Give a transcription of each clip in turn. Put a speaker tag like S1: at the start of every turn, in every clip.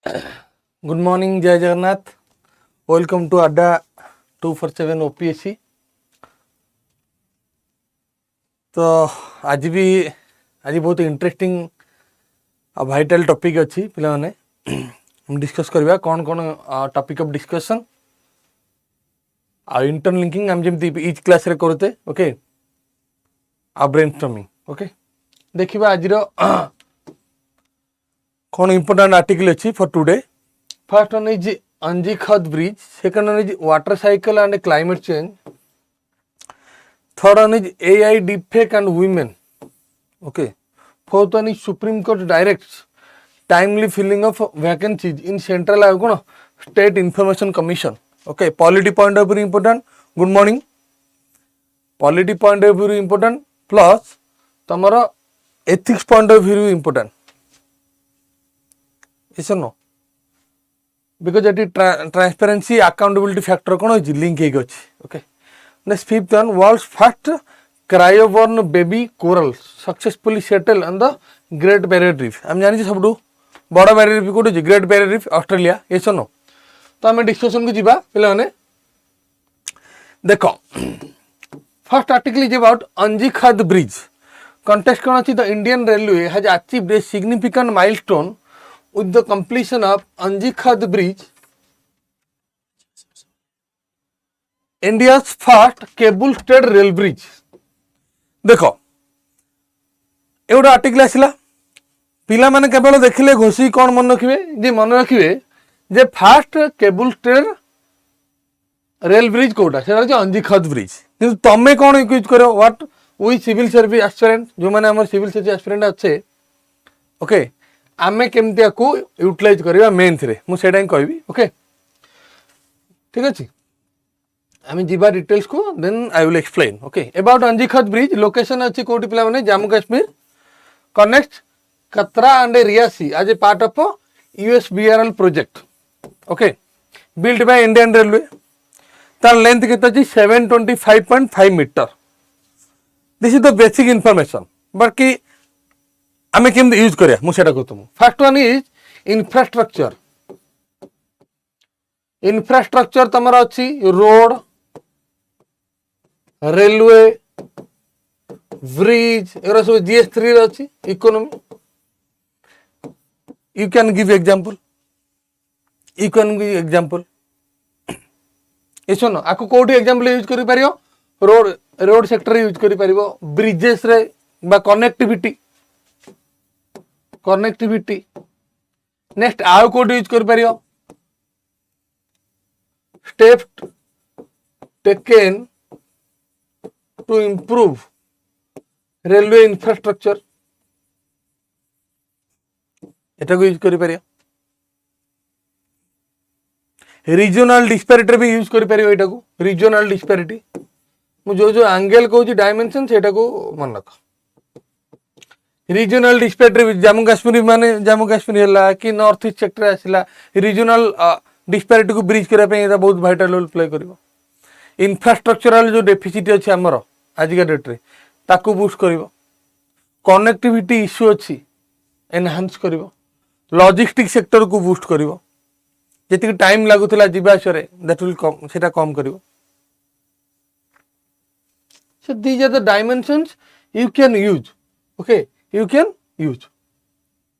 S1: Good morning, जय Jagannath. Welcome to अड्डा 247 OPSC. तो आज बहुत इंटरेस्टिंग और वाइटल टॉपिक अच्छी पिला माने हम डिस्कस करबा कौन कौन टॉपिक ऑफ डिस्कशन आ इंटरलिंकिंग हम जेमती इच क्लास रे करते। ओके, आ ब्रेनस्टॉर्मिंग। ओके, देखिबा आज रो कौन इंपोर्टेंट आर्टिकल अच्छी for today. First one is Anji Khad bridge, second one is water cycle and climate change, third one is AI deepfake and women. Okay, fourth one is Supreme Court directs timely filling of vacancies in Central State Information Commission. Okay, polity point of view important. Good morning. Polity point of view important plus तमरो ethics point of view important. Yes or no? Because it transparency accountability factor कौन है link है कुछ. Okay. Next fifth one, world's first cryoborn baby coral successfully settled on the Great Barrier Reef. हम जानी सब बड़ा barrier reef कोटे great barrier reef Australia. ये सुनो तो आम डिस्कशन को जीवा पिला माने देखो। First article is about Anji Khad bridge. Context कौन अच्छी, the Indian railway has achieved a significant milestone with the completion of Anji Khad Bridge, India's first cable stayed rail bridge. देखो ये गोटे आर्टिकल आसला, पिला माने केवल देखिले घोषी कौन मन रखिए जे मन रखिए जे fast cable stayed rail bridge कोटा से अंजी खद ब्रिज। किंतु तमे कौन यूज करो what we civil service aspirant जो माने हमर सिविल सर्विस एस्पिरेंट अच्छे। ओके, आमे केमती को यूटिलाइज करवा मेन्स रे मुझे कहबी। ओके, ठीक अच्छे, आम जीवा डिटेल्स को then I will explain. Okay, about Anji Khad bridge location अच्छी कोटी पिला माने Jammu Kashmir, connect Katra and Reasi as a part of USBRL project. Okay, build by Indian railway. तार लेंथ केते अछि 725.5 metre. This is the basic information, बाकी आमे केमती यूज करिया मु सेटा कहतु। First one is infrastructure. Infrastructure तमर अच्छी रोड, रेलवे, ब्रिज, एरा सब GS3 अच्छी। Economy you can give example, you can give example. ए सुनो आको कोठी एग्जांपल यूज करि परियो, रोड सेक्टर यूज करि परिबो, ब्रिजेस रे बा कनेक्टिविटी। नेक्स्ट आउ कोड यूज कर पारियो, step taken to improve railway infrastructure, एटा को यूज कर पारियो। रीजनल डिस्पैरिटी भी यूज कर पारियो, एटा को रीजनल डिस्पैरिटी मु जो एंगल कहूँ डायमेंशन सेटा को मन रख। रीजनल डिस्पैरिटी जम्मू काश्मीर माने जम्मू काश्मीर है कि नॉर्थ ईस्ट सेक्टर आसला, रीजनल डिस्पैरिटी को ब्रिज करने बहुत वाइटल रोल प्ले कर। इंफ्रास्ट्रक्चरल जो डेफिसिट अच्छी आमर आजिका डेट्रे ताकू बूस्ट कर, कनेक्टिविटी इश्यू अच्छी एनहांस कर, लॉजिस्टिक सेक्टर को बूस्ट कर, जी टाइम लगुला जीवाशय दैट विल कम सेटा कम कर। So these are the dimensions you can use. Okay, you can use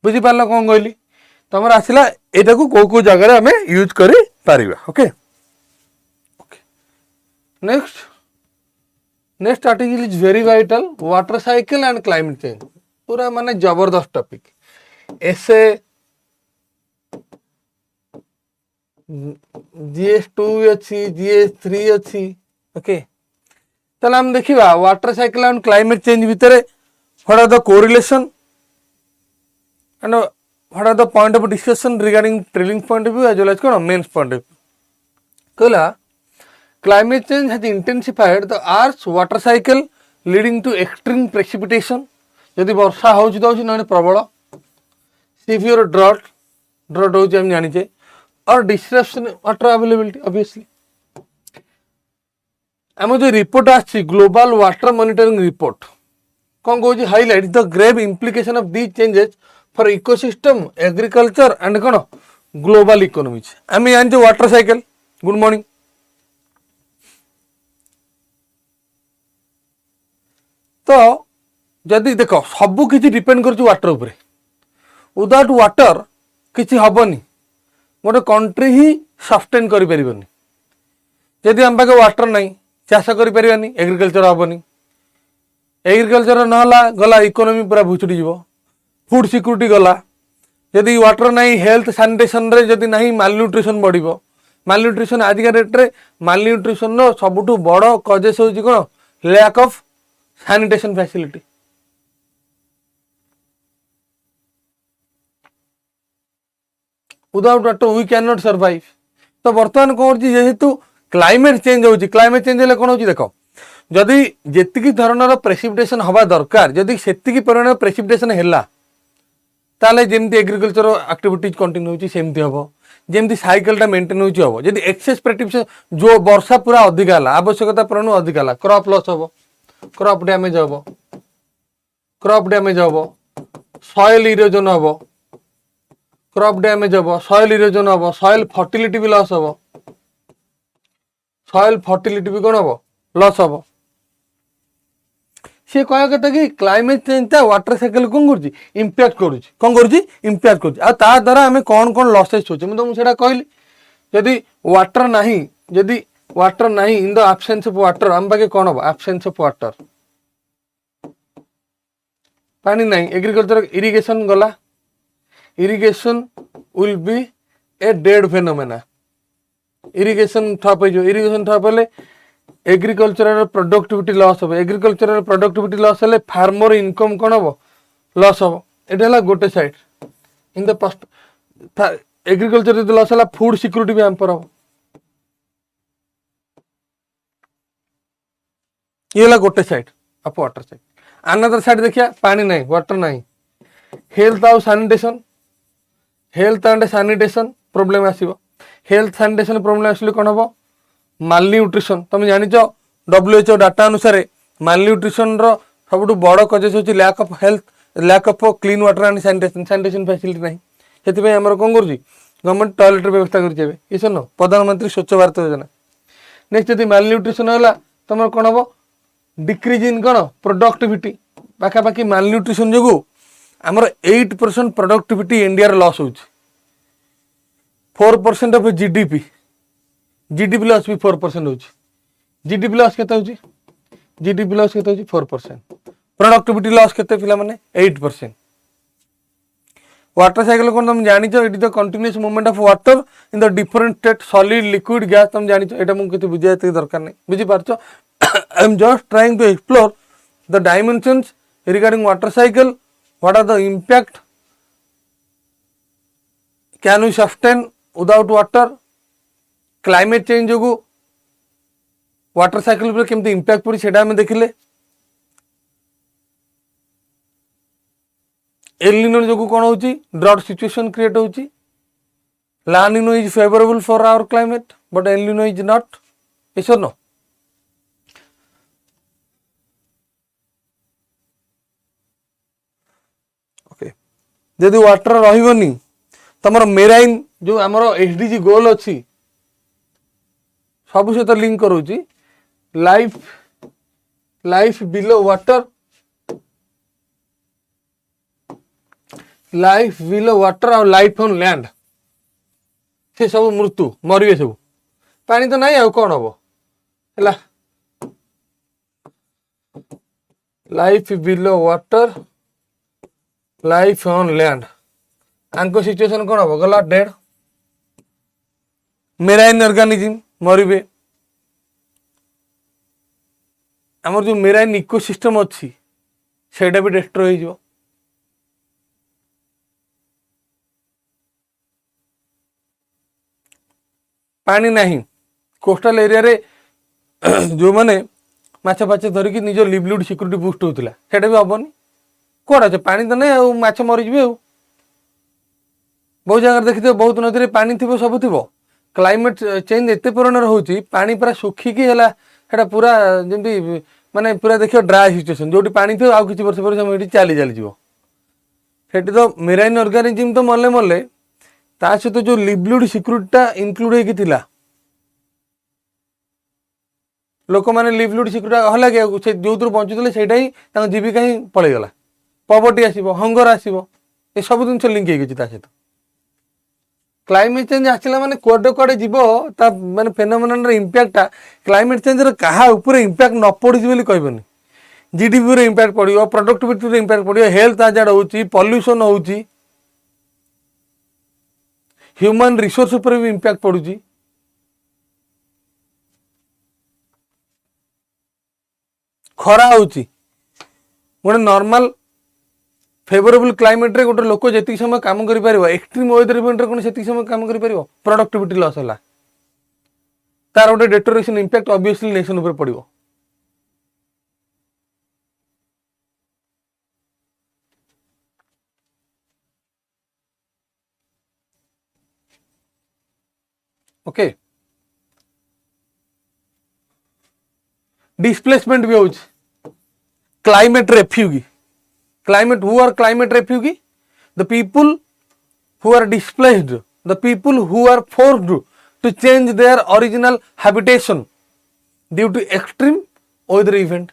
S1: बुझी पारला कौन कहली तुम आसला एटा को को जगह आम यूज कर Paribas. Okay, okay, next article is very vital, water cycle and climate change. पूरा माने जबरदस्त टॉपिक। ऐसे GS2 अच्छी, GS3 अच्छी। ओके, ताले हम देखिबा water cycle and climate change भितर what are the correlation and what are the point of discussion regarding trailing point of view as well as mains point of view. कहला climate change has intensified the Earth's water cycle leading to extreme precipitation. यदि वर्षा होची तो ना प्रबल, severe drought होची हम जानी छे, और disruption water availability obviously. आम जो रिपोर्ट आछि ग्लोबल वाटर मॉनिटरिंग रिपोर्ट कौन कौन highlight the grave implication of these changes for ecosystem, agriculture and कौन ग्लोबल इकोनॉमीज आम जानते वाटर साइकिल गुड मॉर्निंग तो जदि देख सबू किसी डिपेंड कर वाटर उपरे विदाउट वाटर किसी हेनी गोटे कंट्री ही सस्टेन कर पारिबनी जदि आम पाखे वाटर ना चाष कर पारिबानी एग्रीकल्चर हेनी एग्रीकल्चर ना गला इकोनॉमी पूरा भुचुड़ी जीव फूड सिक्यूरिटी गला जदि वाटर ना हेल्थ सैनिटेशन रे जदि ना मालन्यूट्रिशन बढ़िबो मालन्यूट्रिशन आजिका डेट रे मालन्यूट्रिशन रो सबुठु बड़ कजेस होची कोन lack of sanitation facility without water we cannot नॉट सर्वाइव तो बर्तमान कौन जेहेतु क्लाइमेट चेंज होची क्लाइमेट चेंज हेले कोन होची देखो जदि जेतिकी धरणर प्रेसिपिटेशन हवा दरकार जदि सेतिकी परिमाण प्रेसिपिटेशन हैला ताले जेमती एग्रीकल्चर एक्टिविटीज कंटिन्यू होची सेमती हबो जेमती साइकिलटा मेंटेन होची हबो जदि एक्सेस प्रेसिपिटेशन जो वर्षा पूरा अधिक हला आवश्यकता परिमाण अधिक हला क्रॉप लॉस हबो क्रॉप डैमेज हबो सॉइल इरोजन हबो क्रॉप डैमेज हबो सॉइल इरोजन हबो सॉइल फर्टिलिटी भी लॉस हबो सॉइल फर्टिलिटी भी कोन हबो लॉस हबो सी कह कथा कि क्लाइमेट चेंज ता वाटर साइकिल कौन कर इम्पैक्ट करुच्ची आ ता द्वारा आम कौन कौन लॉसेस होचे मैं तुमको कहली जदि वाटर नहीं जदि वाटर नहीं in the absence of water आम पाखे कौन हम एब्सेंस ऑफ वाटर पानी नहीं एग्रीकल्चर इरिगेशन गला irrigation will be a dead phenomena irrigation ठप हो इरिगेशन ठप हेले एग्रीकल्चर प्रोडक्टिविटी लॉस हम एग्रीकल्चर प्रोडक्टिविटी लॉस हेले फार्मर इनकम कौन हम लॉस हम ये गोटे साइड इन द एग्रीकल्चर जो लॉस है फूड सिक्यूरिटी भी हैम्पर हम ये गोटे side of water side another side देखिए पानी नहीं वाटर नहीं हेल्थ आउ sanitation health and sanitation problem आसीबो हेल्थ सैनिटेशन प्रोब्लेम आसले कौन हम मालन्यूट्रिशन तुम जान WHO डाटा अनुसार मालन्यूट्रिशन रो सब बड़ कजेस होची lack of health lack of clean water and sanitation facility नहीं से आम कौन कर गवर्नमेंट टॉयलेट व्यवस्था कर ये सुन प्रधानमंत्री स्वच्छ भारत योजना नेक्स्ट जब मालन्यूट्रिशन है तुम कौन हम डिक्रीज इन कौन प्रोडक्टिविटी पाखापाखि मालन्यूट्रिशन जो आमर 8% प्रोडक्टिविटी इंडिया लॉस हो 4% ऑफ जीडीपी लॉस भी 4% हो जीडीपी लॉस केते होची जीडीपी लॉस केते होची 4% प्रोडक्टिविटी लॉस केते पिला माने 8% वाटर साइकिल कोन तुम जानि छ it is the continuous movement of water in the different state solid liquid gas तुम जानि छ एटा मु केते बुझायते दरकार नै बुझी पारछ I am just trying to explore the dimensions regarding water cycle what are the impact can we sustain without water climate change जो वाटर साइकिल पर केमती इम्पैक्ट पड़ी सेटा हमें देखिले एल निनो जो कौन होची ड्रॉट सिचुएशन क्रिएट होची La Nino is favourable for our climate but El Nino is not yes or no okay जदि वाटर रहिबनी तमर मेराइन जो हमरो एसडीजी गोल अछि सब सहित लिंक करूची लाइफ बिलो वाटर और लाइफ ऑन लैंड से सब मृत्यु मरवे सब पानी तो नहीं आ कौन हम है life below water life on land आंको सिचुएशन कौन हम गला डेड मेराइन ऑर्गेनिज्म मरवे आमर जो मेराइन इकोसिस्टम अच्छी सेटा भी डिस्ट्रॉय हो पानी नहीं कोस्टल एरिया रे जो माने माछ फाछ धरिकी निज लिवलीहुड सिक्यूरिटी बूस्ट होता सेटा भी हेनी कौन अच्छे पानी तो नहीं माछ मरीजे आ बहुत जगह देखिए बहुत नदी पानी थी सब थी क्लाइमेट चेंज एत परिमाण होची पानी पूरा सुखिकी है पूरा जमी माने पूरा देखिए ड्राई सिचुएशन जो पानी थी आउ किसी वर्ष पर चली चली तो मेराइन ऑर्गेनिज्म तो मले ता सहित जो लिवलीहुड सिक्यूरिटीटा इनक्लूड होइकी थिला लोक मैंने लिवलीहुड सिक्यूरिटी हला कि जो बंचुले से जीविका ही पलैगला पवर्टी आसो हंगर आसो ये सब जिन लिंक हो सहित क्लाइमेट चेंज आसला माने कुआडे कुआडे जीव ता माने फेनोमेनन इंपैक्टा क्लाइमेट चेंज क्या ऊपर इंपैक्ट न पड़ी बोली कहबनी जीडीपी रे इंपैक्ट पड़ो प्रोडक्टिविटी रे इंपैक्ट पड़ो हेल्थ हाजार्ड होची पॉल्यूशन होची ह्यूमन रिसोर्स ऊपर भी इंपैक्ट पड़ुची खरा होची गोटे नॉर्मल फेवरेबल क्लाइमेट रे गोटे लोक जी समय काम कर एक्सट्रीम वेदर इवेंट रे से समय काम कर प्रोडक्टिविटी लॉस है तार गोटे डेटोरेशन इंपैक्ट ऑब्वियसली नेशन ऊपर पड़ो ओके डिस्प्लेसमेंट भी हो climate रेफ्यूगी climate who are climate refugee the people who are displaced the people who are forced to change their original habitation due to extreme weather event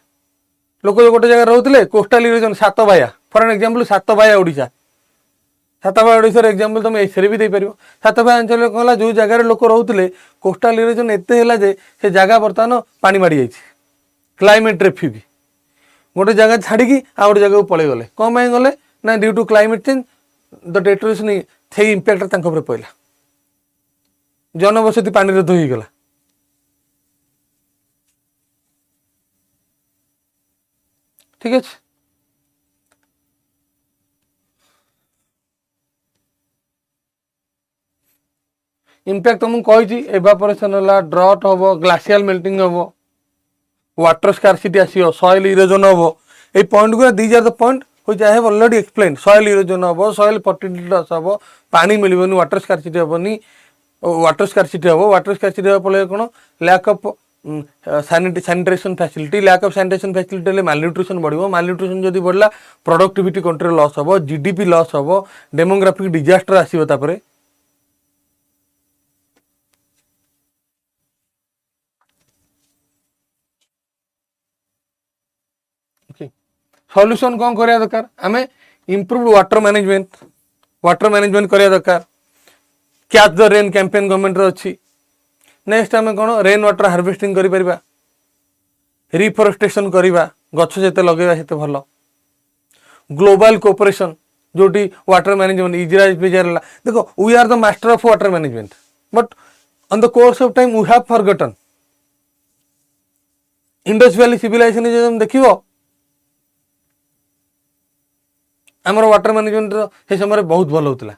S1: लोक जो गोटे जगह रोते coastal reason सात भाया फॉर एन एग्जांपल सात भाया ओडिशा सात भाया Odisha example तुम एसरे भी दे पारियो सात भाया अंचल कहला जो जगह लोक रोते कोस्टाल रीजन एते हैला जे से जगह बर्तमान पानी माड़ी जाइछि क्लाइमेट रेफ्यूगी गोटे जगह छाड़ी आ गोटे जगह पलि गले कौन पाई गले ना due to climate change the deterioration से इंपैक्ट पड़ा जनबसती पानी रे धोईगला ठीक अच्छे इंपैक्ट तुमको कही एवापोरेशन है ड्रॉट हम ग्लासियल मेल्टिंग हम वाटर स्कार्सिटी आसो सॉइल इरोजन हम ये पॉइंट गुरा these are the point which I have already explain soil erosion हम सॉइल फर्टिलिटी लॉस हम पानी मिलबनी वाटर स्कार्सिटी हेनी वाटर स्कार्सिटी हम वाटर स्कार्सिटी हाँ फल कौन lack of sanitation facility lack of sanitation facility malnutrition बढ़ो मालन्यूट्रिशन जब बढ़ला प्रोडक्टिविटी कंट्री लॉस हम जीडीपी लॉस हम डेमोग्राफिक डिजास्टर आसो तापर सॉल्यूशन कौन करिया दरकार आमे इम्प्रूव्ड वाटर मैनेजमेंट करिया दरकार catch the rain campaign government रो अछि नेक्स्ट आमे कोन रेन वाटर हार्वेस्टिंग करि परिबा रिफॉरेस्टेशन करिबा गछ जेते लगेबा सेते भलो ग्लोबल कोऑपरेशन जोटी वाटर मैनेजमेंट इजराइल बिजरला देखो we are the master of water management but on the course of time we have forgotten Indus valley civilization देखिबो आमर वाटर मैनेजमेंट से समय बहुत भल होता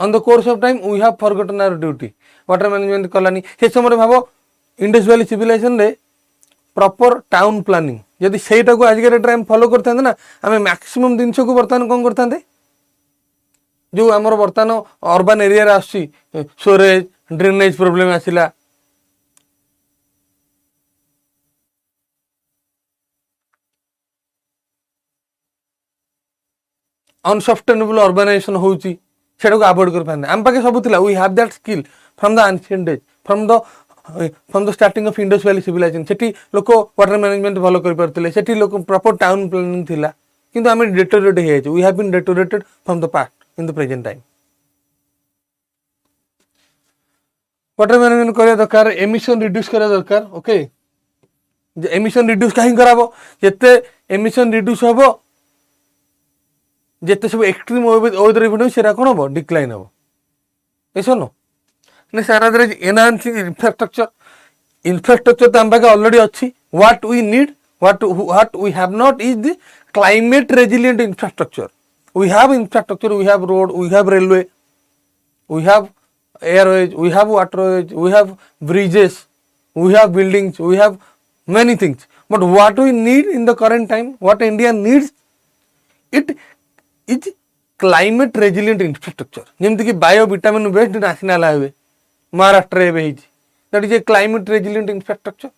S1: on the course of time we have forgotten our duty water management कलानी से समय भाव इंडस वैली सिविलाइजेशन रे प्रॉपर टाउन प्लानिंग यदि सेटा को आज के डेट रे फॉलो करते ना आम मैक्सिमम जिन को बर्तमान कौन करते जो आमर बर्तमान अर्बन एरिया आसी स्टोरेज ड्रेनेज प्रोब्लेम आसला अनसस्टेनेबल अर्बानाइजेशन होची सेटा को अवॉइड कर पाने आम पाखे सब थिला we have that skill from the ancient days from the starting of Indus valley civilization सेठी लोक वाटर मैनेजमेंट भलो कर परथिले सेठी लोक प्रॉपर टाउन प्लानिंग थिला किंतु आम डेटोरेट हे we have been deteriorated from the past in the present time water management करिया दरकार एमिशन रिड्यूस करिया दरकार ओके एमिशन रिड्यूस काहे कराबो जते एमिशन रिड्यूस होबो जिते सब एक्सट्रीम वेदर इवेंट से कौन हम डिक्लाइन हम ऐसा नो सारा एनहांसिंग इंफ्रास्ट्रक्चर तो आम पाखे ऑलरेडी अच्छी what we need what we have not is the climate resilient infrastructure we have infrastructure we have road we have railway we have airways we have waterways we have bridges we have buildings we have many things but what we need in the current time what India needs it is climate resilient infrastructure जेमती कि bio vitamin based national highway Maharashtra एवं होती that is A climate resilient infrastructure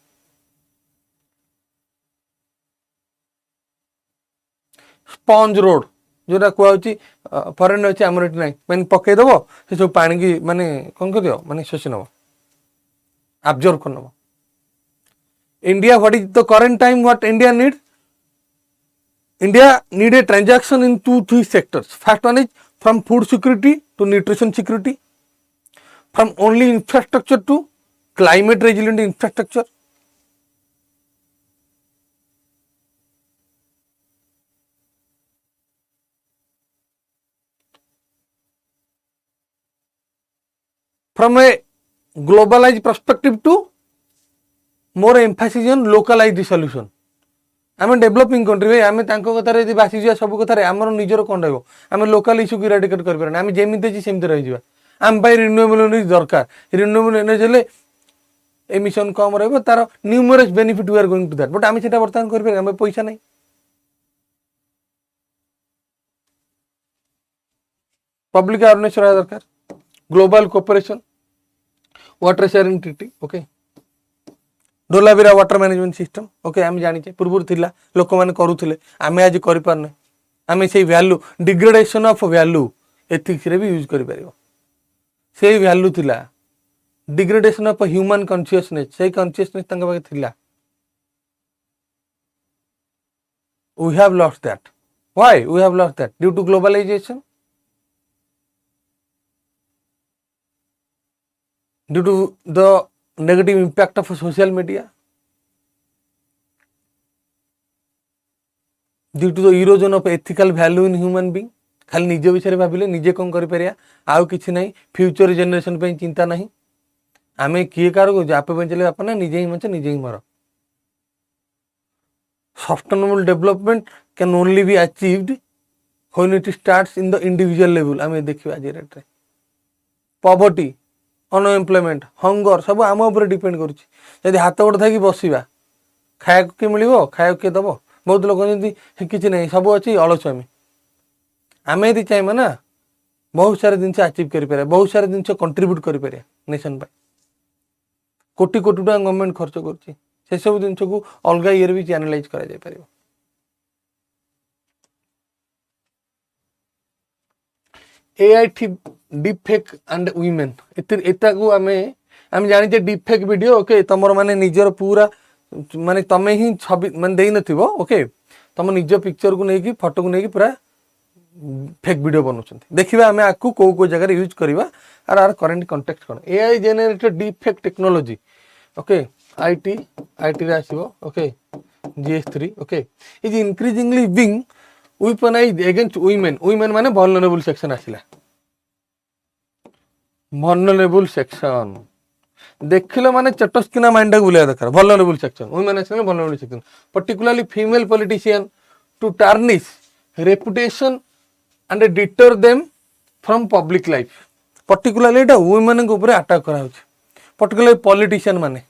S1: sponge road जोटा कहूँ foreign अच्छे आमर ये ना मैंने पकईदेव से सब पानी की माने कौन कर माने शोषी नब absorb कर नब India what is the current time what India need India need a transaction in 2-3 sectors. First one is from food security to nutrition security, from only infrastructure to climate resilient infrastructure. From a globalized perspective to more emphasis on localized solution. आम डेभलपिंग country आम कथार बासी सब कथार आम निजर कौन रहा लोकाल इश्यू को इराडिकेट कर आम जमी सेमती रही आम रिन्यूएबल एनर्जी दरकार रिन्यूएबल एनर्जी हेल्ले एमिशन कम तार numerous benefit we are going to that but आम बर्तमान कर पैसा नहीं पब्लिक अवेयरनेस रहा दरकार global cooperation water sharing treaty okay Dholavira water management system okay आम जाने पूर्व थिला लोक मैंने करुले आम आज करपारने आम से value degradation of value ethics रे भी यूज कर पारिबो से वैल्यू थिला डिग्रेडेशन ऑफ ह्यूमन कॉन्शियसनेस से कॉन्शियसनेस तंग पाखे थिला we have lost that why we have lost that due to globalization due to the negative impact of social media due to the erosion of ethical value in human being खाली निज विषय भाविले निजे कौन कर आउ किसी नहीं फ्यूचर जनरेशन पे चिंता नहीं आमे किए कार को आप चले अपना निजे ही मंच निजे ही मर sustainable development can only be achieved when it starts in the individual level आमे देखिबा आज रेट रे पॉवर्टी अनएम्प्लॉयमेंट हंगर सब आम उपर डिपेंड करुँच हाथ गोड़ थी बसवा खाया किए मिल खाया किए दब बहुत लोग किसी नहीं सब अच्छी अलसमी आम यदि चाहिए ना बहुत सारे जिन अचिव कर बहुत सारे जिन कंट्रीब्यूट कर नेशन कोटी कोटी टाँग गवर्नमेंट खर्च कर सब जिन को अलग ये भी चैनलाइज कर AI deepfake and women एता को आम जानी deepfake वीडियो ओके तुम माने निजर पूरा माने तमें ही छवि माने देई नथिबो ओके तुम निज पिक्चर को लेकिन फोटो को लेकिन पूरा फेक वीडियो बनाउछन देखिबा आमे आकु को जगह यूज करबा आर करंट कॉन्टेक्स्ट कोन AI generated deepfake technology okay IT रे आसीबो okay GS3 okay is increasingly being weaponized against women माने vulnerable section आसिला vulnerable section देखिलो माने चटस्किना माइंड को बुलिया दरकार vulnerable section women आसिला vulnerable section particularly female politician to tarnish reputation and deter them from public life particularly Etah women को ऊपर attack करा होछि particularly politician माने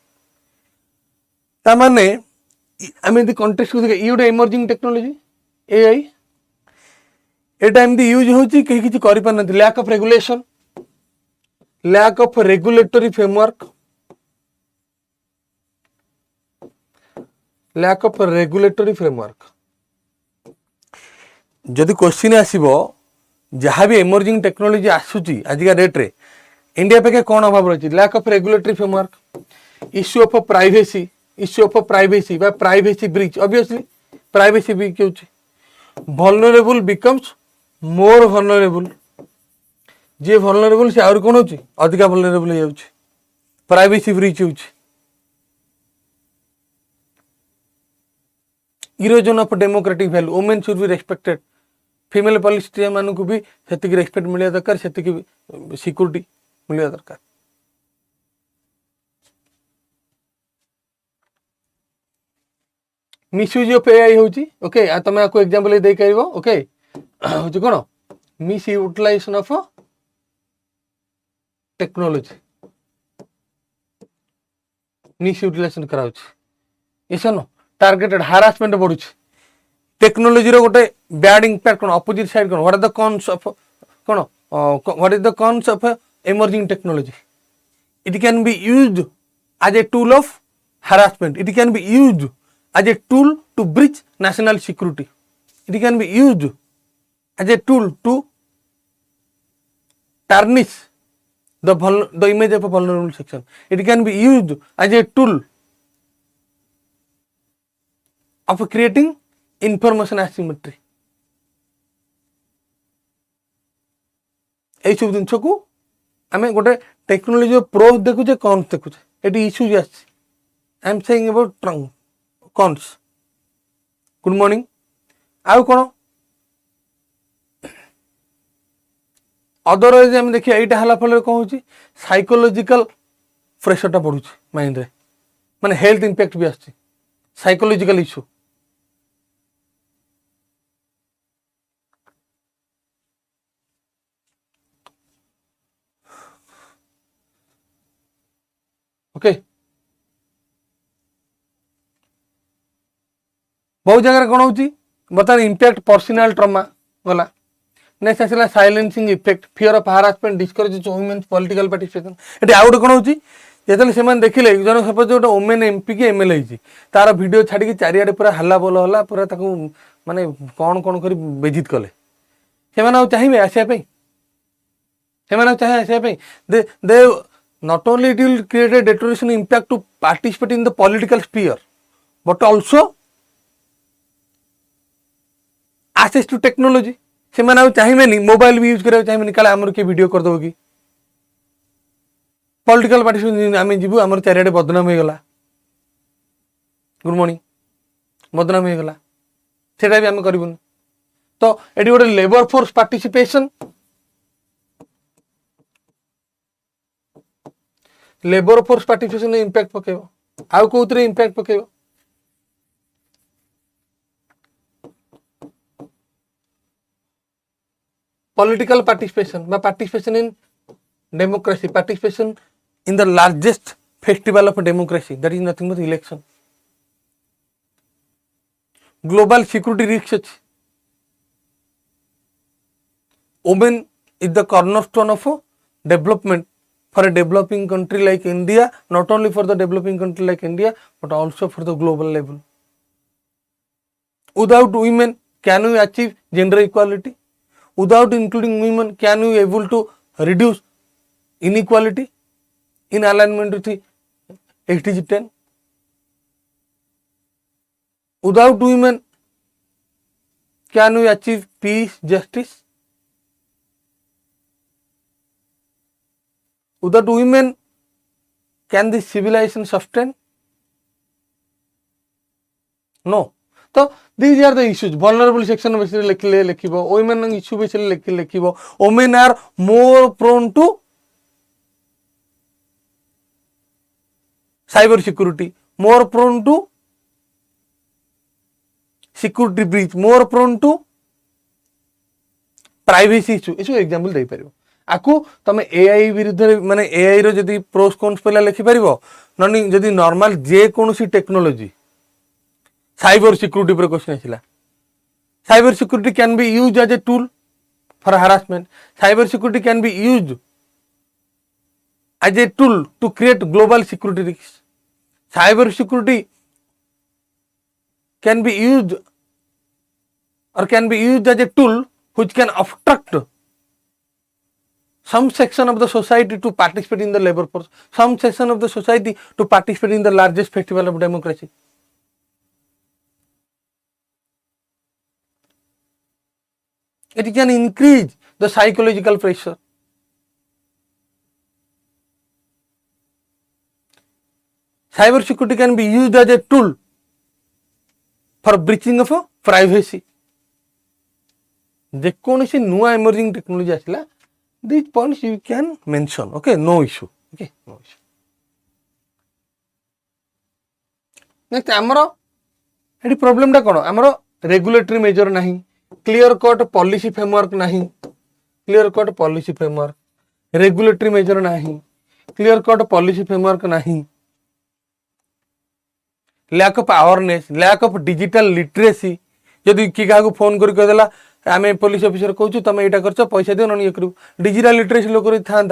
S1: ता माने आमे द कॉन्टेक्स्ट को देखा ये इमर्जिंग टेक्नोलॉजी AI एटा एमदी यूज होची कहीं किसी करि पार नथि lack of regulation lack of regulatory framework lack of regulatory framework जदि क्वेश्चन आसीबो जहाँ भी इमर्जिंग टेक्नोलॉजी आसुची आजिका डेट रे इंडिया पे कौन अभाव रही lack of regulatory framework issue of privacy बा privacy breach obviously privacy breach होची vulnerable becomes more vulnerable जे vulnerable से और कौन होची अधिका vulnerable हो जाउची प्राइवेसी ब्रीच होची erosion of democratic value women should be respected female politician मान को भी सेतिक रेस्पेक्ट मिलिया दरकार सेतिक सिक्योरिटी मिलिया दरकार मिसयूज ऑफ AI होची ओके आ तमे आपको एग्जांपल दे करिवो ओके होची कोन misutilization of technology misutilization कराउची एसनो टारगेटेड हारासमेंट बढ़ुची टेक्नोलॉजी रो गोटे बैड इंपैक्ट कोन अपोजिट साइड कोन what are the cons of कोन what is the cons of emerging technology it can be used as a tool of harassment it can be used as a tool to breach national security. It can be used as a tool to tarnish the image of a vulnerable section. It can be used as a tool of creating information asymmetry. এই সব জিনিসকু আমি গোটে technology pros দেখুছে cons দেখুছে এটি issues আসছে I am saying about cons good morning ଆଉ କ'ଣ otherwise ଆମେ ଦେଖିବା ଏଇଟା ହେଲା ଫଳରେ କ'ଣ ହେଉଛି ସାଇକୋଲୋଜିକାଲ ପ୍ରେସରଟା ବଢ଼ୁଛି ମାଇଣ୍ଡରେ ମାନେ ହେଲ୍ଥ ଇମ୍ପାକ୍ଟ ବି ଆସୁଛି ସାଇକୋଲୋଜିକାଲ ଇସ୍ୟୁ ओके बहुत जगह कौन हो बर्तमान इम्पैक्ट पर्सनल ट्रमा गला नेक्स्ट आसला silencing effect fear of harassment discourage women's political participation ये आउ गोटे कौन हो जो देखिले जन सपोज गोटे वुमेन एमपी की एमएलए होती तार वीडियो छाड़ी चारिआडे पूरा हल्ला बोल हला पूरा माने कौन कौन कर बेजित कले से चाहिए आसापी चाहे आसापी दे not only it will create a deterioration impact to participate in the political sphere but also access to technology से मैंने चाहिए नहीं मोबाइल भी यूज करा चाहिए काले आमर के वीडियो कर दो कि पॉलिटिकल पार्टिसिपेशन आम जीवु आमर चारिआडे बदनाम हो गला गुड मॉर्निंग बदनाम हो गला सेटा भी आम करूँ तो ये गोटे labour force participation labour force participation impact पकेब आउ कौन इम्पैक्ट पकेब पॉलिटिकल पार्टिसिपेशन बा participation in democracy participation in the largest festival of democracy that is nothing but election global security risk अछि women is the cornerstone of development for a developing country like India, not only for the developing country like India, but also for the global level. Without women, can we achieve gender equality? Without including women, can we able to reduce inequality in alignment with the SDG 10? Without women, can we achieve peace, justice? Without women, can this civilization sustain? No. So these are the issues. Vulnerable section basically lekhibo. Women issue basically lekhibo. Women are more prone to cyber security, more prone to security breach, more prone to privacy issue. इसको example दे पारिबो. आकु तमे AI विरुद्ध माने AI रो जदी pros cons पहला लिखि पारिबो ननी जदी normal जे कोनोसी टेक्नोलॉजी साइबर सिक्योरिटी पर क्वेश्चन आसिला cyber security can be used as a tool for harassment cyber security can be used as a tool to create global security risk cyber security can be used or can be used as a tool which can obstruct some section of the society to participate in the labor force, some section of the society to participate in the largest festival of democracy. It can increase the psychological pressure. Cyber security can be used as a tool for breaching of privacy. जेकोसी नुआ emerging technology आसला these points you can mention, okay, no issue, okay, no issue. Next amaro एटी problem टा कोन amaro regulatory measure नहीं, clear cut policy framework नहीं, clear cut policy framework, regulatory measure नहीं, clear cut policy framework नहीं, lack of awareness, lack of digital literacy. जदि कि का फोन कर देला आम पुलिस ऑफिसर कहूँ तुम यहाँ कर पैसा दियो ना ये करू डिजिटल लिटरेसी लोक था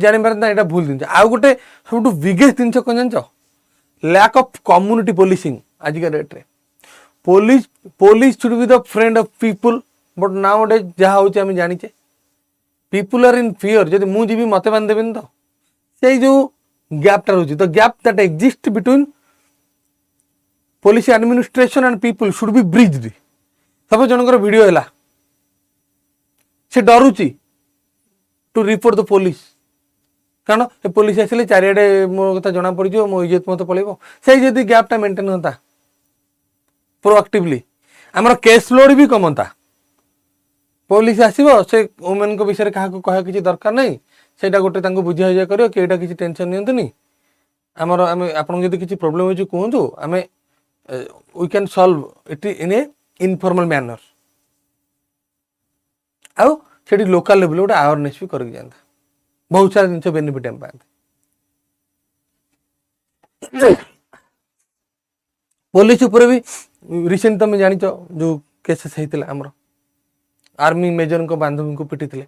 S1: जानी पारता यहाँ भूल जिन आउ गोटे सब बिगेस्ट जिन कौन जान लैक ऑफ कम्युनिटी पोलिसिंग आजिका डेट्रे police should be the friend of people but now day जहाँ हूँ आम जाचे पीपुल आर इन फियर जब मुझे मत बांध देवी तो से जो गैपटा रोचे the gap that exist between policy administration and people should be bridged suppose जनकर वीडियो है से डरुची टू रिपोर्ट द पुलिस कारण ए पुलिस आसिले चारिआडे मो कथा जना पड़ मो इज्जत मत पड़ेबो से जदि गैपटा मेंटेन होता प्रोएक्टिवली आमर केस लोड भी कमता पुलिस आसो से वुमेन को विषय क्या कह कि दरकार नहीं से गोटे बुझा बुझा कर कि किसी टेंशन नियंतुनी आमर आम आपको जब किसी प्रोब्लेम हो कहतु आम we can solve it in a informal manner आउ से लोकल लेवल गोटे अवेयरनेस भी करके जाता बहुत सारा जिन बेनिफिट हम पाते पुलिस उपर भी रिसेंट तुम जान जो केसेस होता आमर आर्मी मेजर को बांधवी को पिटी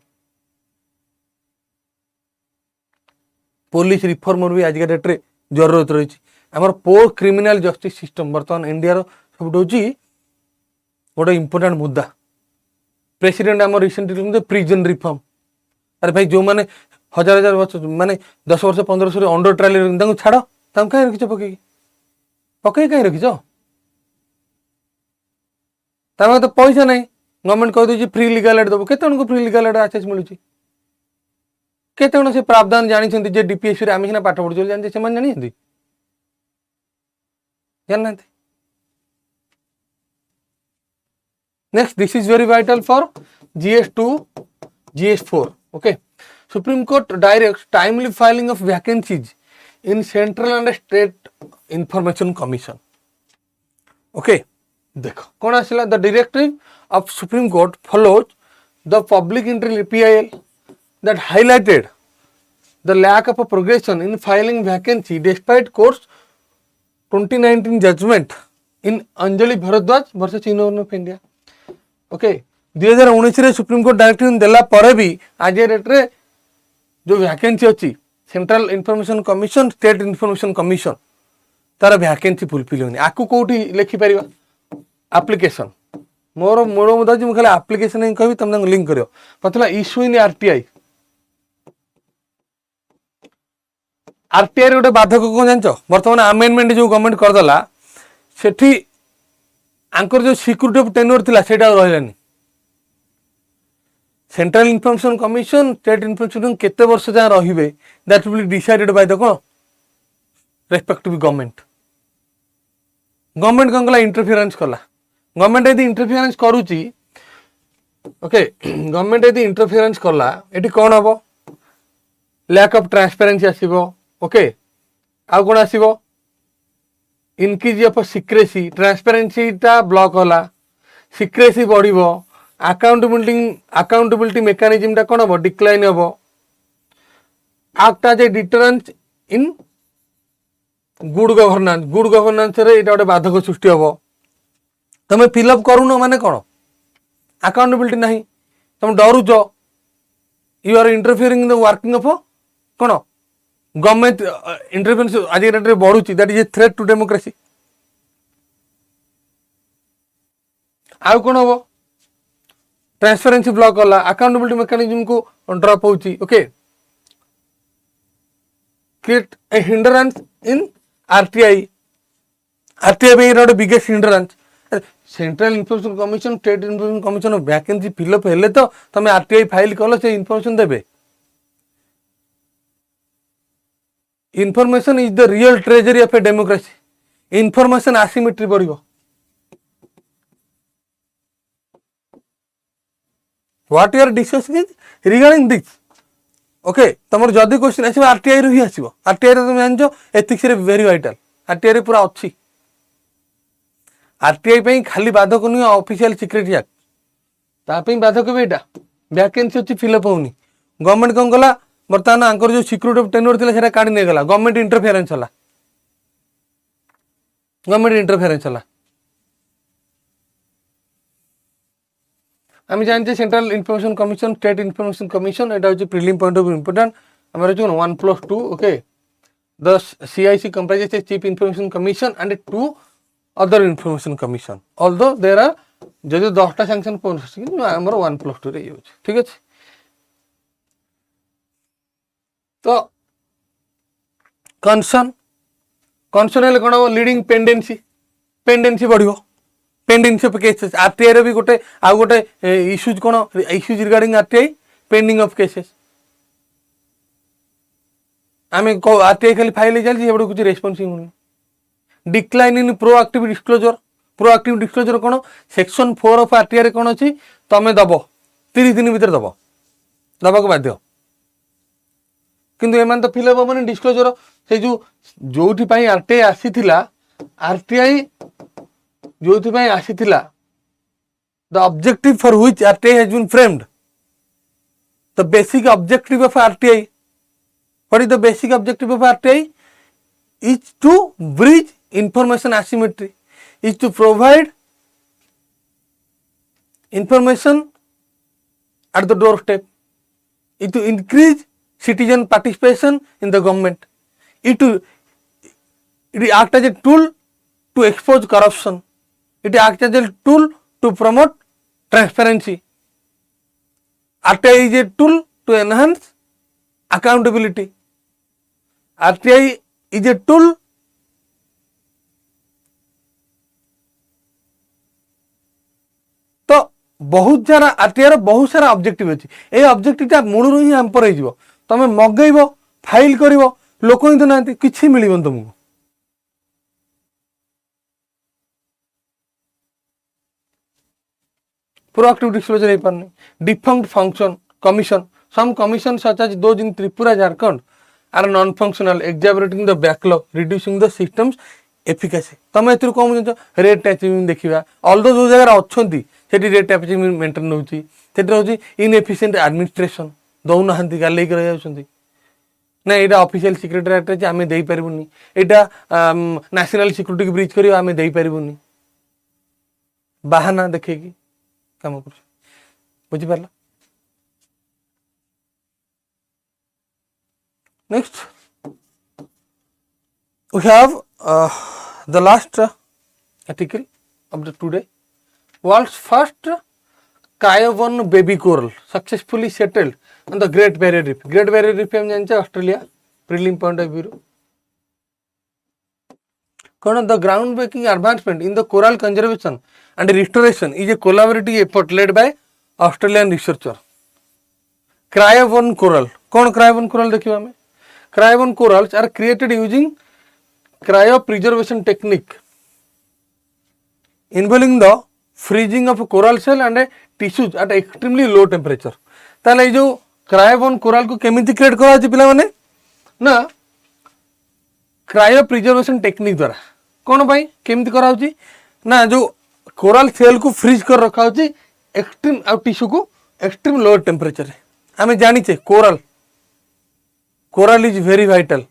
S1: पुलिस रिफॉर्मर भी आजिका डेट रे जरूरत रही आमर पोर क्रिमिनल जस्टिस सिस्टम बर्तमान इंडिया सब गोटे इंपोर्टेंट मुद्दा प्रेसिडेंट आम रिसेंटली प्रिजन रिफॉर्म अरे भाई जो मैंने हजार हजार वर्ष माने 10 वर्ष 15 वर्ष अंडर ट्रायल छाड़ कहीं रखिच पकई कहीं रखिच तो पैसा नहीं गवर्नमेंट कह फ्री लीगल एड दब केत फ्री लीगल एड आक्सेस मिलूँ केत से प्रावधान जानते डीपीएससी आम सीना पाठ पढ़ु जानते से जानी जानना next this is very vital for GS2 GS4 okay supreme court directs timely filing of vacancies in central and state information commission okay देखो कौन आसला the directive of Supreme Court follows the public interest PIL that highlighted the lack of a progression in filing vacancy despite court's 2019 judgment in Anji Bharadwaj versus Union of India. Okay, 2019 रे supreme court directive देला परे भी आज date रे जो vacancy अच्छी central information commission state information commission तार vacancy fulfil होनी आकु कोठी लिखि परिबा एप्लीकेशन मोर मूल मुद्दा मुझे खाली आप्लिकेसन ही कह तुम लिंक कर पता इश्यू इन आरटीआई आरटीआई गोटे बाधक कौन जान बर्तमान आमेंडमेंट जो गवर्नमेंट करदेला सेठी आंकर जो सिक्यूरिटी ऑफ टेन्योर थिला सेटा रहलानी central information commission state information केते वर्ष जाए रहिबे that will be decided by the कोन रेस्पेक्टिव गवर्नमेंट कौन कला इंटरफियरेंस कला गवर्नमेंट यदि इंटरफियरेंस करुच्ची ओके गवर्नमेंट यदि इंटरफियरेंस कला ये कौन हम लैक ऑफ ट्रांसपेरेंसी आसीबो ओके आउ कौन आसीबो इनक्रीज ऑफ सिक्रेसी ट्रांसपेरेंसी टा ब्लॉक होला सिक्रेसी बढ़िबो अकाउंटेबिलिटी मेकानिज्म टा कौन हम डिक्लाइन हम act as a deterrence in good governance रे एटा गोटे बाधक सृष्टि हम तुम फिलअप करूनो माने कौन अकाउंटेबिलिटी नहीं तुम डरुच you are interfering in the working of कौन गवर्नमेंट इंटरफेरेंस आज डेट रे बढ़ुची that is a threat to democracy आउ कौन हम ट्रांसपेरेंसी ब्लॉक होला अकाउंटेबिलिटी मेकानिज्म को ड्रॉप होची okay create a hindrance in RTI बे गोटे biggest hindrance central information commission state information commission vacancy fill up हेले तो तुम आरटीआई फाइल कल से इनफॉरमेशन देबे information is the real treasury of a democracy information asymmetry बढ़िबो what you are discussing is regarding this okay तुम जदि question आसीबो आरटीआई रो ही आसीबो आरटीआई रो तुम जानजो एथिक्स रे वेरी वाइटल आरटीआई रे पूरा अच्छी आरटीआई पे खाली बाधक नुह ऑफिशियल सिक्रेटरी एक्ट तापी बाधक भी यहाँ वैकेंसी अच्छी फिलअप होनी गवर्नमेंट कौन कला बर्तमान आंकर जो सिक्यूरिटी ऑफ टेन्योर थिला सेटा काढी नै गला गवर्नमेंट इंटरफेरेंस होला आम जानते central information commission state information commission एटा होची प्रीलिम पॉइंट ऑफ इंपोर्टेंट हमर जो 1+2 okay the CIC comprises a chief information commission and 2 other information commission although there are जदि 10टा सैंक्शन पहुंची आमर 1+2 रे यूज ठीक अच्छे। तो कंसर्न हेल्ले कौन हम लीडिंग पेंडेन्सी बढ़ो पेंडेन्सी ऑफ केसेस आरटीआई रे भी गोटे आउ गोटे इश्यूज कौन issues regarding RTI pending of cases आम आरटीआई खाली फाइल चलती कुछ रेस्पॉन्स मिलूनी। डिक्लाइन इन प्रोएक्टिव डिस्क्लोजर कौन सेक्शन 4 ऑफ आरटीआई रे कौन अच्छी तमें दब 30 दिन भीतर दबा को बाध्य किंतु एमान तो फिलअप हम डिस्क्लोजर से जो आरटीआई आरटीआई जो आसीथिला the objective for which RTI has been framed the basic objective of RTI what is the basic objective of RTI is to bridge information asymmetry is to provide information at the doorstep is to increase citizen participation in the government it act as a tool to expose corruption it acts as a tool to promote transparency RTI is a tool to enhance accountability RTI is a tool तो बहुत सारा RTI बहुत सारा objective अच्छी ये objective मूल ही hamper हो तुम मगेब फाइल कर लोक ही तो ना कि मिल तुमको प्रोएक्टिव डिस्क्लोजर हो पारनी defunct function commission some commission such as those in Tripura Jharkhand are non functional exacerbating the backlog reducing the systems efficacy तुम ए कौन जानते रेट अचिवमेंट देखा अल्दो जो जगह अच्छा से रेट अचिवमेंट मेंटेन होती इनएफिशिएंट एडमिनिस्ट्रेशन दौना गाले रही ना यहाँ ऑफिशियल सेक्रेटेरिएट अच्छे आम दे पारूनी यहाँ नेशनल सिक्यूरिटी की ब्रीच कर आम दे पारूनी बाहाना देखे काम कर बुझिपार। Next we have the last article of the today world's first Kayavan baby coral successfully settled on the Great Barrier Reef हम जानते हैं Australia prelim point of view कौन the ground breaking advancement in the coral conservation and restoration is a collaborative effort led by Australian researcher cryoborn coral कौन cryoborn coral देखिए हमें cryoborn corals are created using cryopreservation technique involving the freezing of coral shell and tissues at extremely low temperature ताले जो क्रायोवन coral को केमिति create करा अछि पिला माने ना क्रायोप्रिजर्वेशन टेक्निक द्वारा कौन भाई केमिति करा होछि ना जो कोरल सेल को फ्रीज कर रखा होछि एक्सट्रीम आ टिश्यू को एक्सट्रीम लो टेम्परेचर रे हमें जानी छे coral is very vital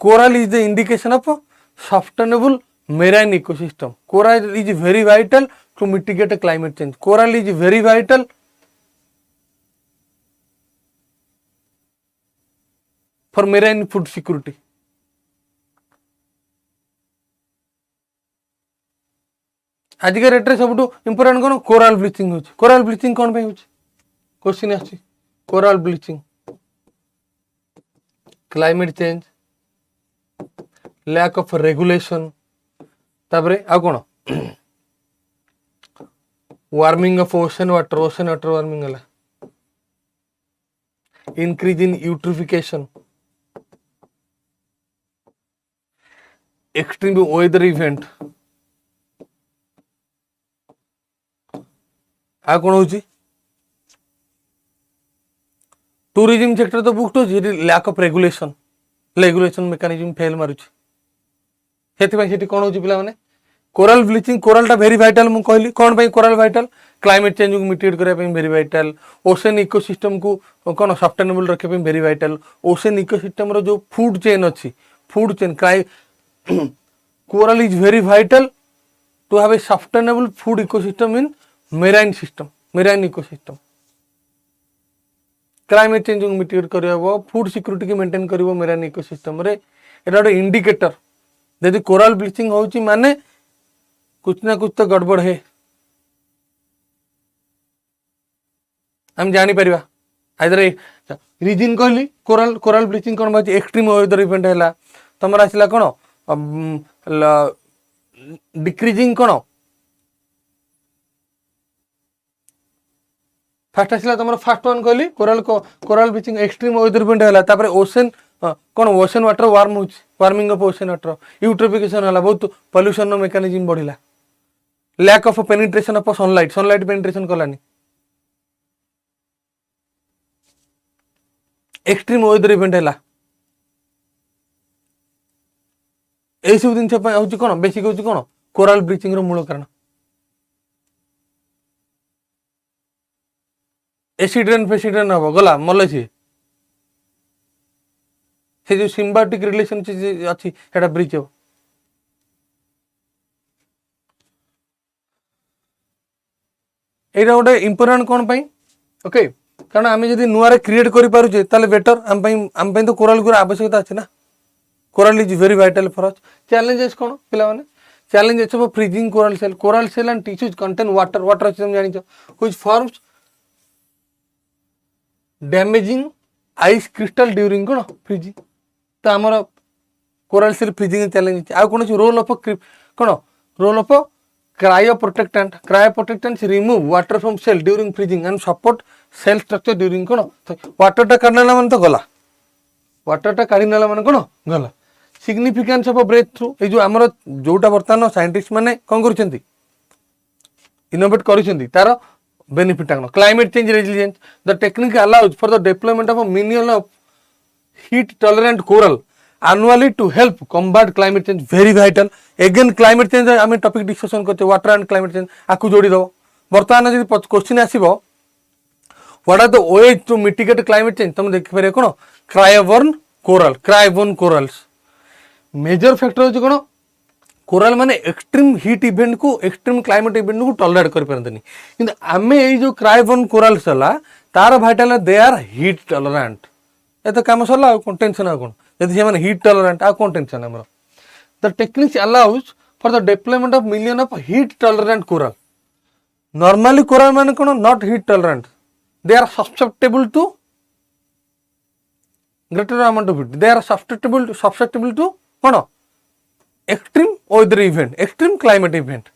S1: Coral is the indication of sustainable marine ecosystem. Coral is very vital to mitigate climate change. Coral is very vital for marine food security. आज के रेट रे सबुठु important कोन कोरल ब्लीचिंग होछि coral bleaching कोन पे होछि क्वेश्चन आछि coral bleaching climate change lack of regulation तापरे आ कोन warming of ocean water warming हला increase in eutrophication extreme weather event आ कोन होची टूरिज्म सेक्टर तो बुक्ड होची lack of regulation mechanism fail मारुची से कौन हो पिला माने कोरल ब्लीचिंग कोरलटा भेरी भाइटाल मु कहली कौन भाई कोरल भाइटाल क्लाइमेट चेंज को मिटिगेट करने भेरी भाइटाल ओशन इकोसिस्टम को कौन सस्टेनेबल रखा भेरी भाइटाल ओशन इकोसिस्टम रो जो फूड चेन अच्छी food chain coral is very vital to have a sustainable food ecosystem in marine ecosystem climate change को mitigate कर फूड सिक्यूरिटी की maintain कर मेराइन इकोसिस्टम रे एटा गोटे इंडिकेटर यदि कोरल ब्लीचिंग होची माने कुछ ना कुछ तो गड़बड़ है आम जानी परिबा आइदर रीजन कहली कोराल कोराल ब्लीचिंग कोन बाची एक्सट्रीम वेदर इवेंट हैला तमरा आसिला कोन डिक्रीजिंग कोन फास्ट आसिला तमरा फास्ट वन कहली coral coral bleaching extreme weather event हैला तापर ओशन कोन ओशन वाटर वार्म होची warming of ocean water eutrophication होला बहुत पोल्यूशन नो मेकानिज्म बढ़िला lack of penetration of sunlight sunlight penetration कलानी एक्सट्रीम वेदर इवेंट है यही सब जिन हूँ कौन बेसिक हूँ कौन कोराल ब्लीचिंग मूल कारण एसिड रेन फेसिड रेन हम गला मल सी से जो सिम्बायोटिक रिलेशन अच्छी सेटा ब्रीच हो एटा गोटे इंपोर्टेंट कौन पाई ओके कारण आम जब नुआ क्रिएट कर बेटर आम तो कोराल गुरा आवश्यकता अच्छे ना coral is very vital for us challenges कौन पिला माने challenges of freezing coral cell and tissues contain water water तुम जान which forms damaging ice crystal during कौन फ्रीजिंग तो आमर कोराल सेल फ्रीजिंग चैलेंज आ कौन रोल ऑफ कौन role of cryoprotectants remove water from cell during freezing and support cell structure during कौन water टा काढना मन तो गला वाटर टा काढी नाला मन कौन गला significance of breath through a जो हमर जोटा वर्तमान साइंटिस्ट माने कोन करछंती इनोवेट करछंती तार बेनिफिट कौन climate change resilience the technique allows for the development of a minimal of heat tolerant coral annually to help combat climate change very vital again climate change आम topic discussion करते water and climate change आपको जोड़ी दो बर्तमान जब question आसीबो what are the ways to mitigate climate change तुम देख पारे कोन क्रायोबोर्न कोरल्स मेजर फैक्टर होची कोन कोरल माने एक्सट्रीम हीट इवेंट को एक्सट्रीम क्लाइमेट इवेंट को टॉलरेट कर परंतनी किंतु आमे ए जो क्रायोबोर्न कोरल्स हला तार vital they are heat tolerant ए तो काम सरला कोन टेंशन आ कोन यदि से हीट टॉलरेंट आ कौन टेंशन है the techniques allows for the development of million of heat tolerant coral normally coral माने कौन not heat tolerant they are susceptible to greater amount of heat they are susceptible to कौन extreme weather event extreme climate event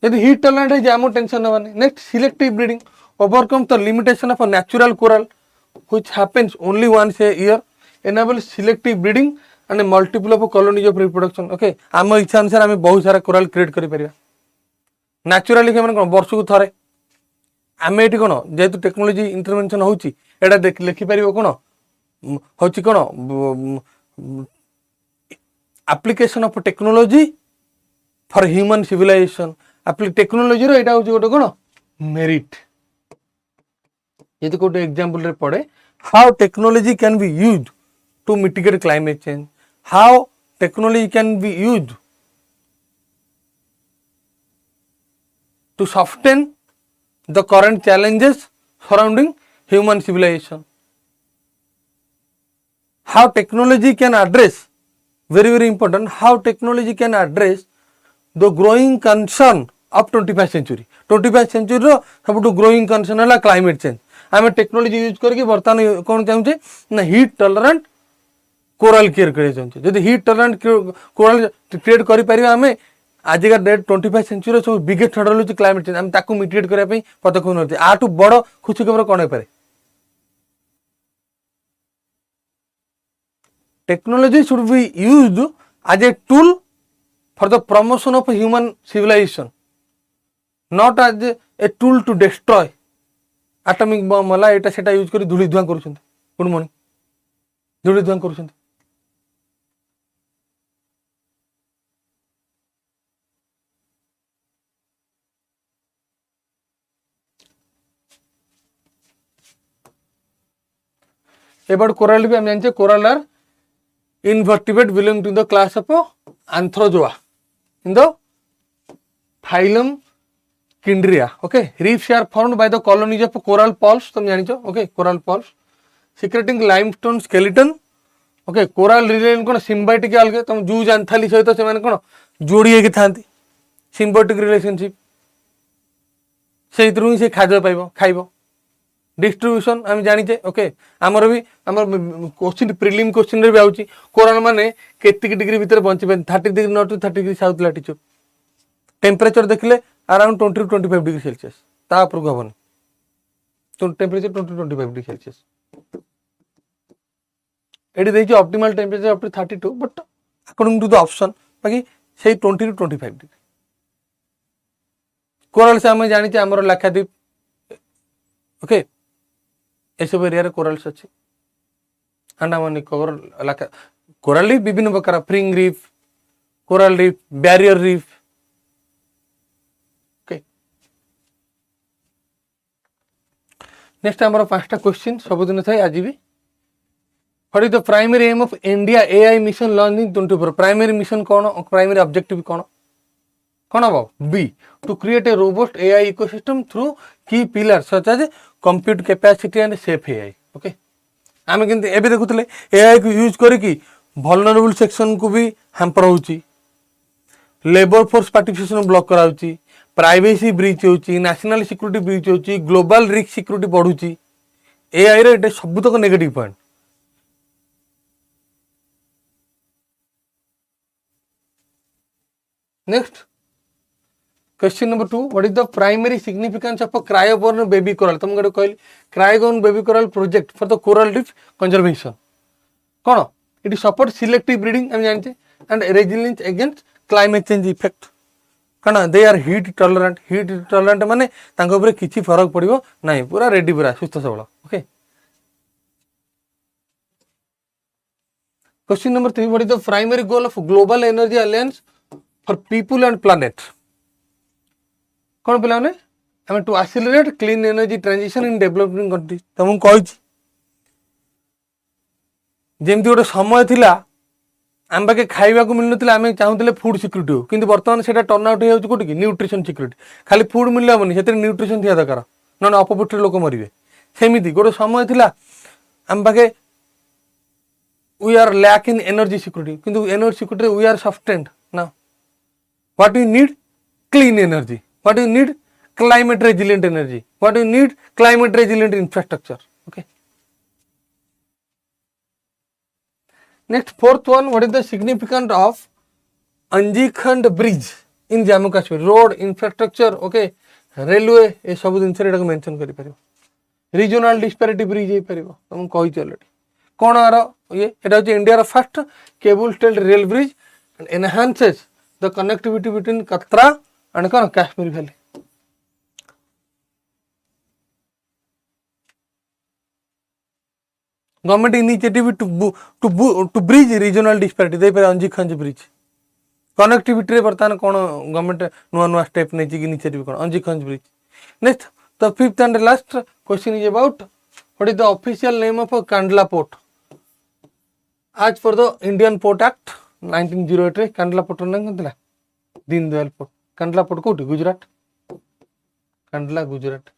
S1: यदि heat tolerant है आम tension नबानी next selective breeding overcome the limitation of natural coral which happens only once a year enable selective breeding and multiple of colonies of reproduction okay आम इच्छा अनुसार आम बहुत सारा कोराल क्रिएट करि परिबा नेचुरली के माने कोन वर्ष को थरे आम एटी कोन जेतु टेक्नोलॉजी इंटरवेंशन होची एटा लिखि परिबो कोन होची कोन application of technology for human civilization technology रो एटा होची गोटे कोन मेरिट यदि कोटे एग्जांपल रे पड़े how technology can be used to mitigate climate change, how technology can be used to sustain the current challenges surrounding human civilization, how technology can address very important how technology can address the growing concern of 21st century 21st century row सबटू growing concern है climate change आम technology use करके बर्तमान कौन चाहूँचे ना heat tolerant Koral create करिया चाहूँ जब heat tolerant Koral create करि परिबा आमे आजिका डेट 25th सेंचुरी सब बिगेस्ट हर्डल होची क्लाइमेट चेंज हम ताकू मिटिगेट करिया पई पदक्षेप नउते आटू बड़ खुशी खबर कोन पारे technology should be used as a tool for the promotion of human civilization not as a tool to destroy atomic bomb वाला एटा सेटा यूज करी धूली धुआं करूछन गुड मॉर्निंग धूली धुआं करूछन about coral भी हम जानते coral are invertebrate belonging to the class of anthrozoa in the phylum Kindria. Okay, reefs are formed by the colonies of coral polyps. तुम जानिचो okay coral polyps secreting limestone skeleton. Okay, coral relate कोन symbiotic अलगे तुम जू जानथाली सहित से माने कोन जोड़ी हेके थांती symbiotic relationship से इतरु से खाद्य पाइबो खाइबो डिस्ट्रीब्यूशन आम जाचे ओके आमर भी आम क्वेश्चन प्रिलिम क्वेश्चन भी आउची कोराल माने केतिक डिग्री भितर बंची 30 degree north to 30 degree south latitude temperature देखले अराउंड 20 to 25 डिग्री सेल्सियस ता ऊपर को हबन तो टेम्परेचर 20 to 25 डिग्री सेल्सियस एडी देछि optimal temperature up to 32 but according to the option बाकी से 20 to 25 डिग्री कोराल से आम जानी आमर लाक्षाद्वीप ओके ये सब एरिया रे कोराल्स अच्छी अंडमान निकोबार कोराल रीफ विभिन्न प्रकार fringe reef coral reef barrier reef okay next आमर 5टा क्वेश्चन सबुदिन थाए आज भी what is the primary aim of India AI mission launch in 24 primary mission कौन प्राइमरी ऑब्जेक्टिव कौन कौन हम be to create a robust AI ecosystem through key pillar such as compute capacity and safe AI okay आम के एबे देखुतले AI को use करके वल्नरेबल सेक्शन को भी हैम्पर होची लेबर फोर्स पार्टिसिपेशन ब्लॉक कराउची प्राइवेसी ब्रीच होची नेशनल सिक्योरिटी ब्रीच होची ग्लोबल रिस्क सिक्योरिटी बढ़ुची एआई रे एटा सब तक negative point next question number 2 what is the primary significance of a cryoborn baby coral तुम गटे कहली cryoborn baby coral project for the coral reef conservation कौन इट सपोर्ट सिलेक्टिव ब्रीडिंग हम जानते and resilience against climate change effect कौन they are heat tolerant माने तांको ऊपर किछि फरक पड़िबो नाही पूरा रेडी पूरा सुस्थ सबल okay question number 3 what is the primary goal of global energy alliance for people and planet कौन पे aim to accelerate clean energy transition in developing country तुमको कही जमी गोटे समय थिला आम पाखे खाइबा को मिल ना आम चाहूले फूड सिक्यूरीटी हो कि बर्तमान से टर्न आउट हो कौटी न्यूट्रिशन सिक्यूरीटी खाली फूड मिलले हेनी से न्यूट्रिशन थी दरकार ना अपपुष्ट लोक मरवे सेमती गोटे समय थिला आम पाखे we are lack in energy security किंतु energy security we are sustained ना what you need clean energy what you need climate resilient energy what you need climate resilient infrastructure okay next fourth one what is the significance of Anji Khad bridge in Jammu Kashmir road infrastructure okay railway ए सब दिन से mention करि परिबो regional disparity bridge हे परिबो तुम कहि चलटी कोन आरो ये एटा होची इंडिया रो first cable stayed rail bridge and enhances the connectivity between Katra and Kashmir Valley. Government initiative to bridge regional disparity. They pay Anji Khad bridge. Connectivity रे बर्तमान कौन गवर्नमेंट नुआ नुआ स्टेप नहीं चाहिए इनिशिएटिव कौन अंजी खंज bridge next the fifth and last question is about what is the official name of Kandla port as for the Indian port act 1908 रे कांडला पोर्ट नाम कोनतला दीन दयाल पोर्ट कांडला पोर्ट कोठी गुजरात कांडला गुजरात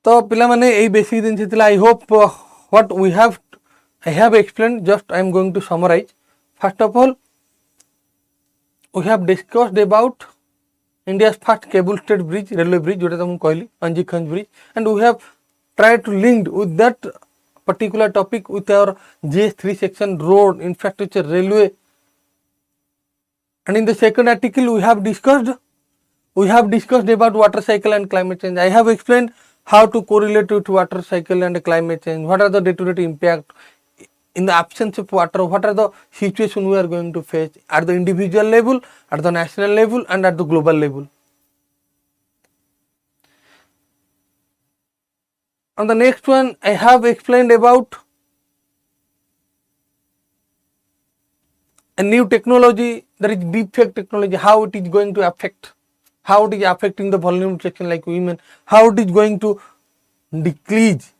S1: तो पिला माने एई बेसिक दिन से I hope what I have explained, just I am going to summarize. First of all, we have discussed about India's first cable stayed bridge, railway bridge, jota tamu कहली Anji Khad bridge, and we have tried to link with that particular topic with our GS3 section, road, infrastructure, railway. And in the second article, we have discussed about water cycle and climate change. I have explained how to correlate with water cycle and climate change, what are the day-to-day impact in the absence of water, what are the situations we are going to face at the individual level, at the national level and at the global level. On the next one, I have explained about a new technology, that is deepfake technology, how it is going to affect, how it is affecting the vulnerable section like women, how it is going to decrease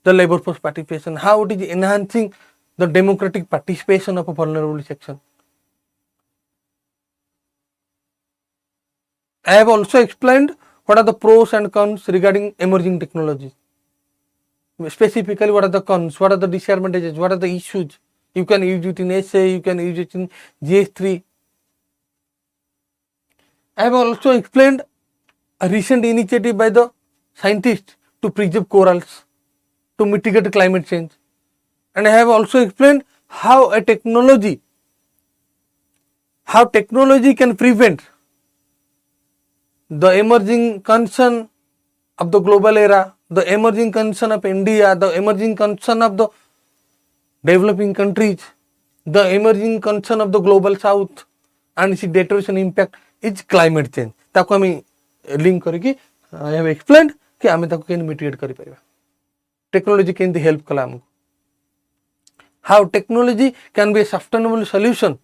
S1: the labor force participation, how it is enhancing the democratic participation of a vulnerable section. I have also explained what are the pros and cons regarding emerging technologies. Specifically, what are the cons, what are the disadvantages, what are the issues. You can use it in essay, you can use it in GS3. I have also explained a recent initiative by the scientists to preserve corals, to mitigate climate change. And I have also explained how technology can prevent the emerging concern of the global era, the emerging concern of India, the emerging concern of the developing countries, the emerging concern of the global south, and its deterioration impact is climate change. ताको हमें link करके I have explained कि हमें ताको केन mitigate करी परिबा. Technology can help कला हमको. How technology can be a sustainable solution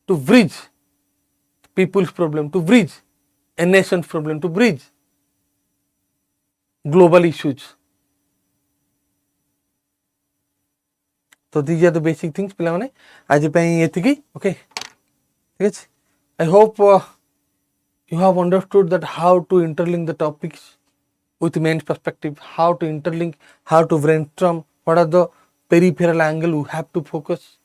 S1: to bridge people's problem, to bridge a nation's problem, to bridge global issues. So these are the basic things पिला माने आज पे एतिकी. Okay, ठीक है. I hope you have understood that how to interlink the topics with main perspective, how to interlink, how to brainstorm, what are the peripheral angle you have to focus.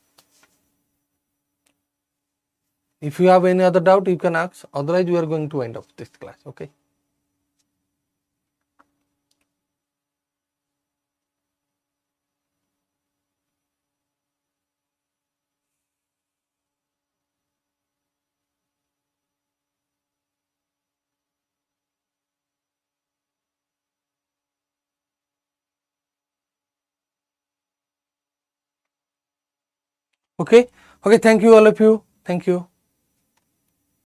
S1: If you have any other doubt, you can ask. Otherwise, we are going to end up this class. Okay. Okay. Okay. Thank you, all of you. Thank you.